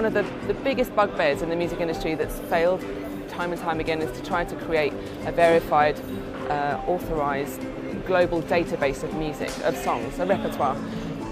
one of the biggest bugbears in the music industry that's failed time and time again is to try to create a verified, authorized global database of music, of songs, a repertoire.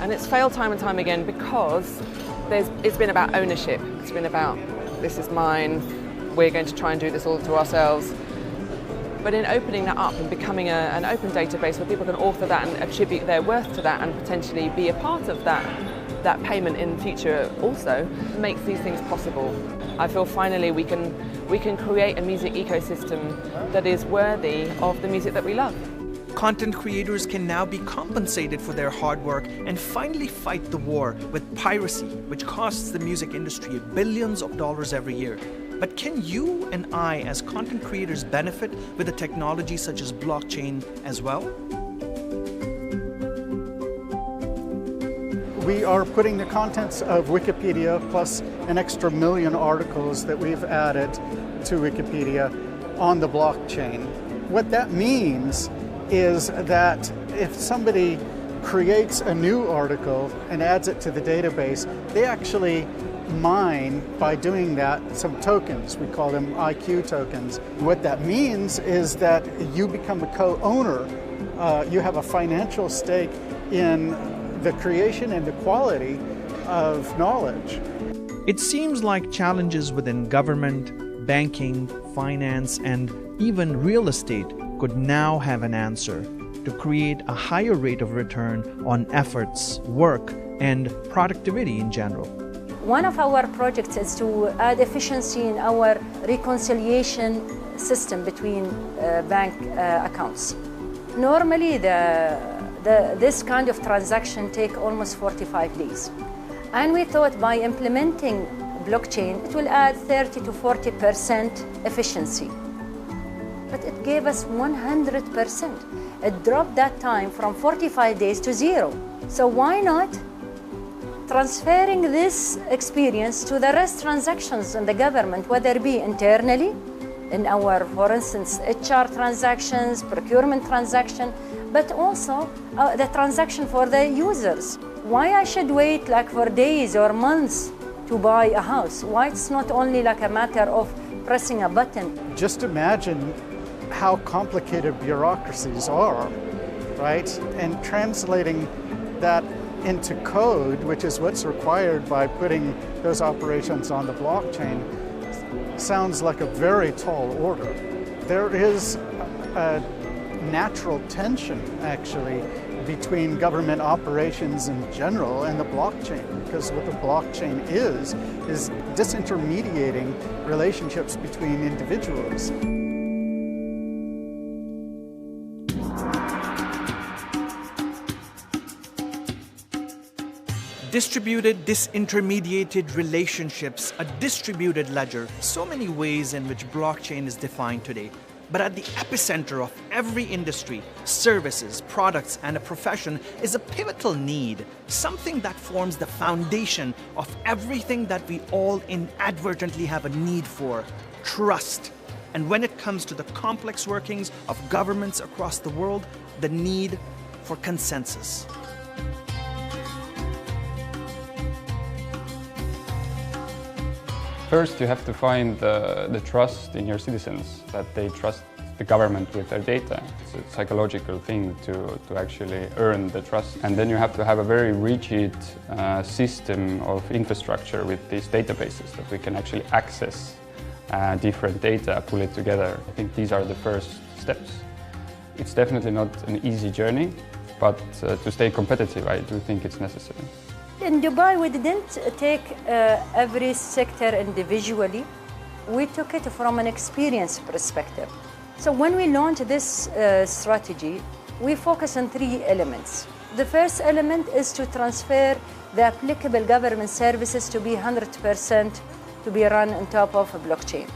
And it's failed time and time again because it's been about ownership. It's been about, this is mine, we're going to try and do this all to ourselves. But in opening that up and becoming an open database where people can author that and attribute their worth to that and potentially be a part of that payment in the future also makes these things possible. I feel finally we can create a music ecosystem that is worthy of the music that we love. Content creators can now be compensated for their hard work and finally fight the war with piracy, which costs the music industry billions of dollars every year. But can you and I, as content creators, benefit with a technology such as blockchain as well? We are putting the contents of Wikipedia plus an extra 1 million articles that we've added to Wikipedia on the blockchain. What that means is that if somebody creates a new article and adds it to the database, they actually mine, by doing that, some tokens. We call them IQ tokens. What that means is that you become a co-owner. You have a financial stake in the creation and the quality of knowledge. It seems like challenges within government, banking, finance, and even real estate could now have an answer to create a higher rate of return on efforts, work, and productivity in general. One of our projects is to add efficiency in our reconciliation system between bank accounts. Normally, this kind of transaction take almost 45 days. And we thought by implementing blockchain, it will add 30 to 40% efficiency. But it gave us 100%. It dropped that time from 45 days to 0. So why not transferring this experience to the rest transactions in the government, whether it be internally, in our, for instance, HR transactions, procurement transaction, but also the transaction for the users. Why I should wait like for days or months to buy a house? Why it's not only like a matter of pressing a button? Just imagine how complicated bureaucracies are, right? And translating that into code, which is what's required by putting those operations on the blockchain, sounds like a very tall order. There is a natural tension, actually, between government operations in general and the blockchain, because what the blockchain is disintermediating relationships between individuals. Distributed, disintermediated relationships, a distributed ledger, so many ways in which blockchain is defined today. But at the epicenter of every industry, services, products, and a profession is a pivotal need, something that forms the foundation of everything that we all inadvertently have a need for: trust. And when it comes to the complex workings of governments across the world, the need for consensus. First, you have to find the trust in your citizens, that they trust the government with their data. It's a psychological thing to actually earn the trust. And then you have to have a very rigid system of infrastructure with these databases that we can actually access different data, pull it together. I think these are the first steps. It's definitely not an easy journey, but to stay competitive, I do think it's necessary. In Dubai, we didn't take every sector individually. We took it from an experience perspective. So when we launched this strategy, we focus on 3 elements. The first element is to transfer the applicable government services to be 100% to be run on top of a blockchain.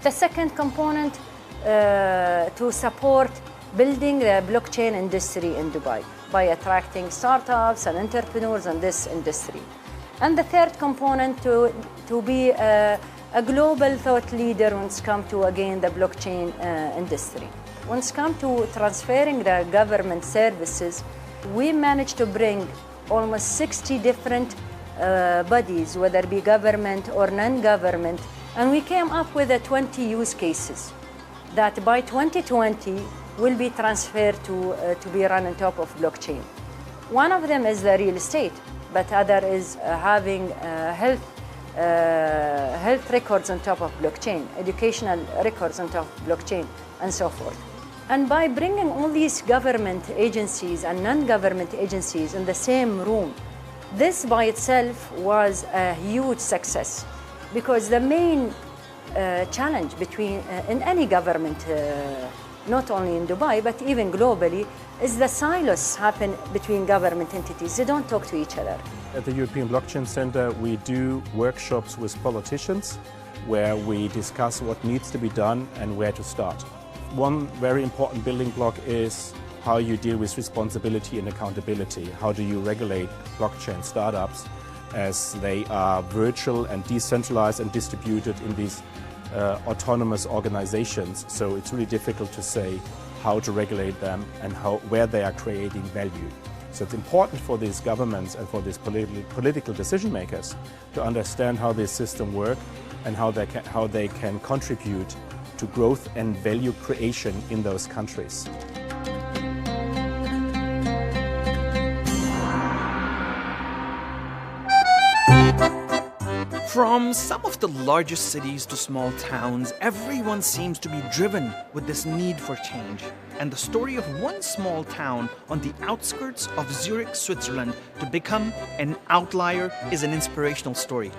The second component to support building the blockchain industry in Dubai by attracting startups and entrepreneurs in this industry. And the third component to be a global thought leader when it comes to, again, the blockchain industry. When it comes to transferring the government services, we managed to bring almost 60 different bodies, whether it be government or non-government, and we came up with 20 use cases that by 2020 will be transferred to be run on top of blockchain. One of them is the real estate, but other is having health records on top of blockchain, educational records on top of blockchain, and so forth. And by bringing all these government agencies and non-government agencies in the same room, this by itself was a huge success, because the main challenge in any government, not only in Dubai, but even globally, is the silos happen between government entities. They don't talk to each other. At the European Blockchain Center, we do workshops with politicians where we discuss what needs to be done and where to start. One very important building block is how you deal with responsibility and accountability. How do you regulate blockchain startups as they are virtual and decentralized and distributed in these autonomous organizations. So it's really difficult to say how to regulate them and where they are creating value. So it's important for these governments and for these political decision makers to understand how this system works and how they can contribute to growth and value creation in those countries. From some of the largest cities to small towns, everyone seems to be driven with this need for change. And the story of one small town on the outskirts of Zurich, Switzerland, to become an outlier is an inspirational story.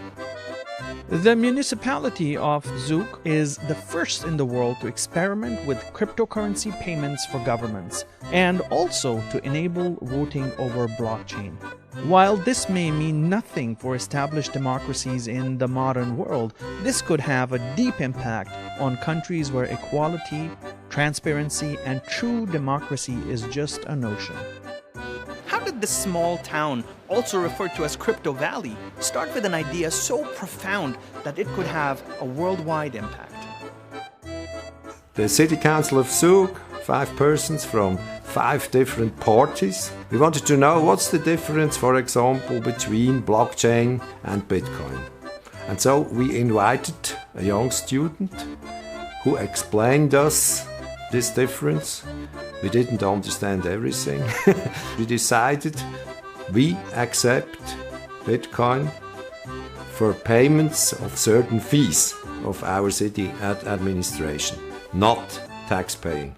The municipality of Zug is the first in the world to experiment with cryptocurrency payments for governments and also to enable voting over blockchain. While this may mean nothing for established democracies in the modern world, this could have a deep impact on countries where equality, transparency, and true democracy is just a notion. How did this small town, also referred to as Crypto Valley, start with an idea so profound that it could have a worldwide impact? The City Council of Zug, 5 persons from 5 different parties. We wanted to know what's the difference, for example, between blockchain and Bitcoin. And so we invited a young student who explained us this difference. We didn't understand everything. We decided we accept Bitcoin for payments of certain fees of our city administration, not tax paying.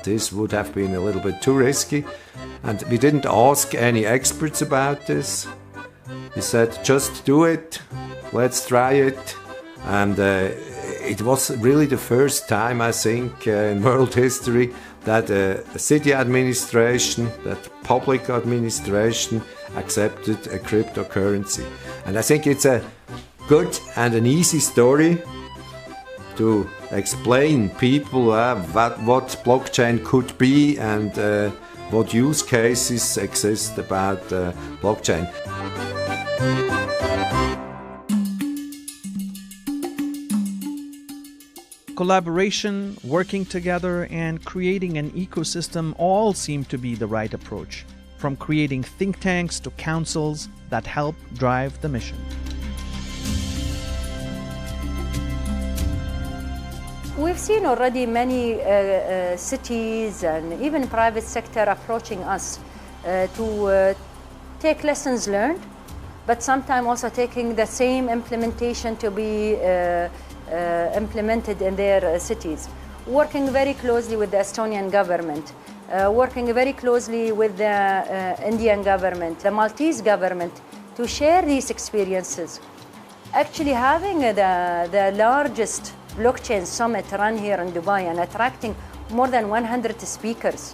This would have been a little bit too risky, and we didn't ask any experts about this. We said, just do it, let's try it. And it was really the first time, I think, in world history that a city administration, that public administration accepted a cryptocurrency. And I think it's a good and an easy story to explain people what blockchain could be and what use cases exist about blockchain. Collaboration, working together, and creating an ecosystem all seem to be the right approach, from creating think tanks to councils that help drive the mission. We've seen already many cities and even private sector approaching us to take lessons learned, but sometimes also taking the same implementation to be implemented in their cities. Working very closely with the Estonian government, working very closely with the Indian government, the Maltese government, to share these experiences. Actually having the largest blockchain summit run here in Dubai and attracting more than 100 speakers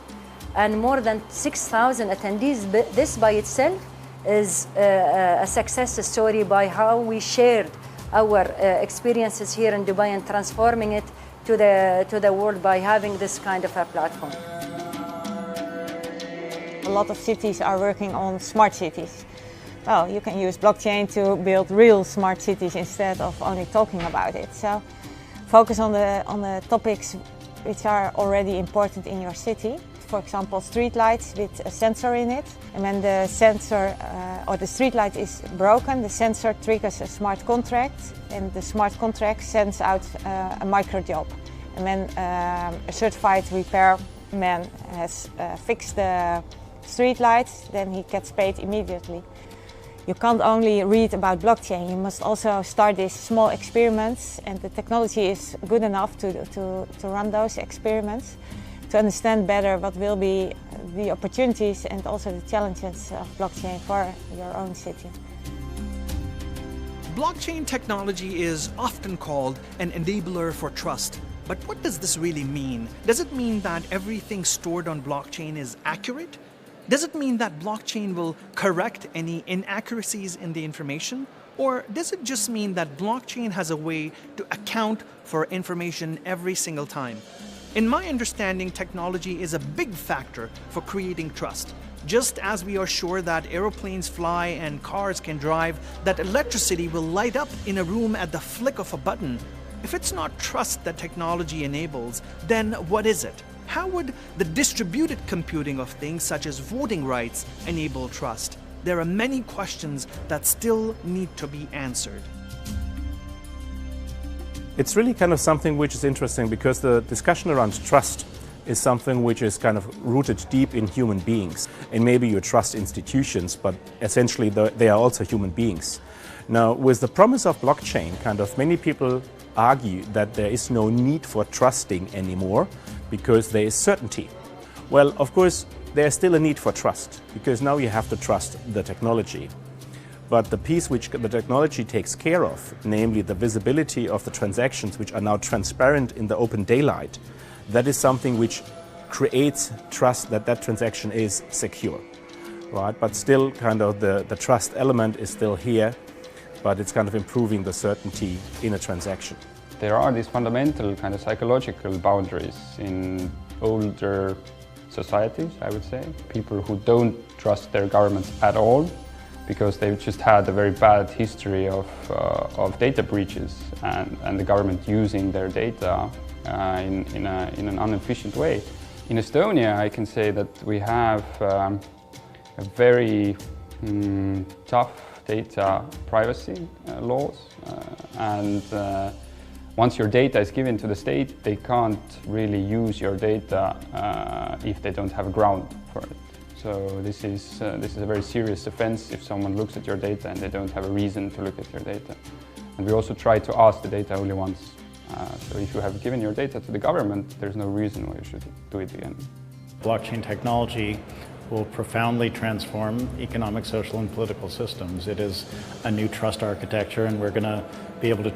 and more than 6,000 attendees, this by itself is a success story by how we shared our experiences here in Dubai and transforming it to the world by having this kind of a platform. A lot of cities are working on smart cities. Well, you can use blockchain to build real smart cities instead of only talking about it. So focus on the topics which are already important in your city. for example, street lights with a sensor in it. And when the sensor or the street light is broken, the sensor triggers a smart contract, and the smart contract sends out a micro job. And when a certified repairman has fixed the street lights, then he gets paid immediately. You can't only read about blockchain, you must also start these small experiments, and the technology is good enough to run those experiments, to understand better what will be the opportunities and also the challenges of blockchain for your own city. Blockchain technology is often called an enabler for trust. But what does this really mean? Does it mean that everything stored on blockchain is accurate? Does it mean that blockchain will correct any inaccuracies in the information? Or does it just mean that blockchain has a way to account for information every single time? In my understanding, technology is a big factor for creating trust. Just as we are sure that aeroplanes fly and cars can drive, that electricity will light up in a room at the flick of a button. If it's not trust that technology enables, then what is it? How would the distributed computing of things such as voting rights enable trust? There are many questions that still need to be answered. It's really kind of something which is interesting, because the discussion around trust is something which is kind of rooted deep in human beings. And maybe you trust institutions, but essentially they are also human beings. Now, with the promise of blockchain, kind of many people argue that there is no need for trusting anymore because there is certainty. Well, of course, there's still a need for trust, because now you have to trust the technology. But the piece which the technology takes care of, namely the visibility of the transactions which are now transparent in the open daylight, that is something which creates trust that that transaction is secure, right? But still kind of the trust element is still here, but it's kind of improving the certainty in a transaction. There are these fundamental kind of psychological boundaries in older societies, I would say. People who don't trust their governments at all because they've just had a very bad history of data breaches and the government using their data in an inefficient way. In Estonia, I can say that we have a very tough data privacy laws, and once your data is given to the state, they can't really use your data if they don't have a ground for it. So this is a very serious offense if someone looks at your data and they don't have a reason to look at your data. And we also try to ask the data only once. So if you have given your data to the government, there's no reason why you should do it again. Blockchain technology will profoundly transform economic, social, and political systems. It is a new trust architecture, and we're going to be able to